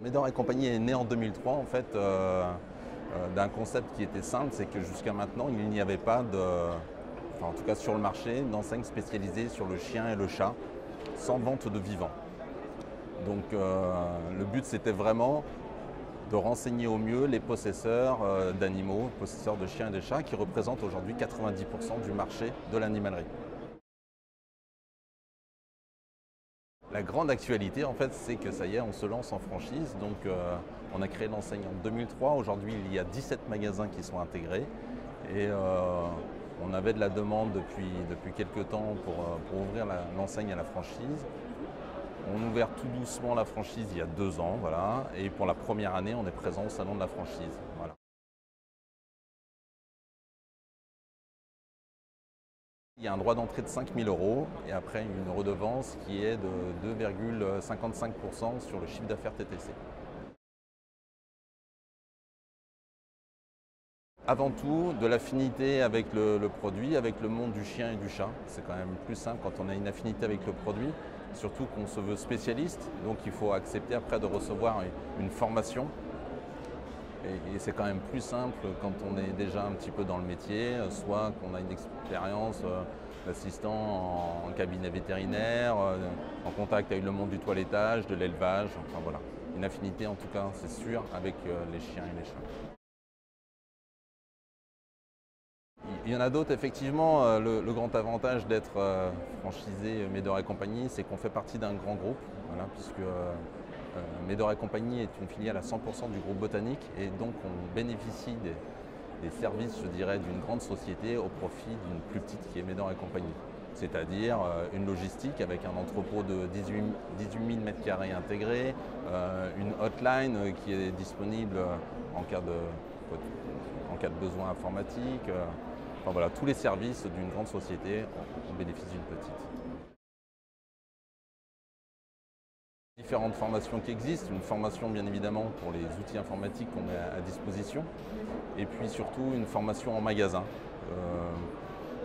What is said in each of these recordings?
Médor et compagnie est né en 2003 en fait d'un concept qui était simple, c'est que jusqu'à maintenant il n'y avait pas en tout cas sur le marché, d'enseigne spécialisée sur le chien et le chat sans vente de vivants. Donc le but c'était vraiment de renseigner au mieux les possesseurs d'animaux, possesseurs de chiens et de chats qui représentent aujourd'hui 90% du marché de l'animalerie. La grande actualité, en fait, c'est que ça y est, on se lance en franchise. Donc, on a créé l'enseigne en 2003. Aujourd'hui, il y a 17 magasins qui sont intégrés. Et on avait de la demande depuis quelques temps pour ouvrir l'enseigne à la franchise. On a ouvert tout doucement la franchise il y a 2 ans. Voilà. Et pour la première année, on est présent au salon de la franchise. Voilà. Il y a un droit d'entrée de 5 000 € et après une redevance qui est de 2,55% sur le chiffre d'affaires TTC. Avant tout, de l'affinité avec le produit, avec le monde du chien et du chat. C'est quand même plus simple quand on a une affinité avec le produit, surtout qu'on se veut spécialiste, donc il faut accepter après de recevoir une formation. Et c'est quand même plus simple quand on est déjà un petit peu dans le métier, soit qu'on a une expérience d'assistant en cabinet vétérinaire, en contact avec le monde du toilettage, de l'élevage, enfin voilà. Une affinité en tout cas, c'est sûr, avec les chiens et les chats. Il y en a d'autres, effectivement. Le grand avantage d'être franchisé Médor et compagnie, c'est qu'on fait partie d'un grand groupe, voilà, puisque Médor et compagnie est une filiale à 100% du groupe Botanique et donc on bénéficie des services, je dirais, d'une grande société au profit d'une plus petite qui est Médor et compagnie. C'est-à-dire une logistique avec un entrepôt de 18 000 m² intégré, une hotline qui est disponible en cas de besoin informatique. Enfin voilà, tous les services d'une grande société, on bénéficie d'une petite. Différentes formations qui existent, une formation bien évidemment pour les outils informatiques qu'on met à disposition, et puis surtout une formation en magasin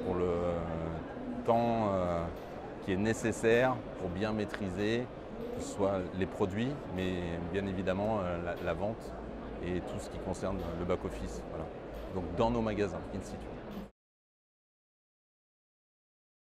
pour le temps qui est nécessaire pour bien maîtriser, que ce soit les produits, mais bien évidemment la vente et tout ce qui concerne le back-office. Voilà. Donc dans nos magasins, in situ.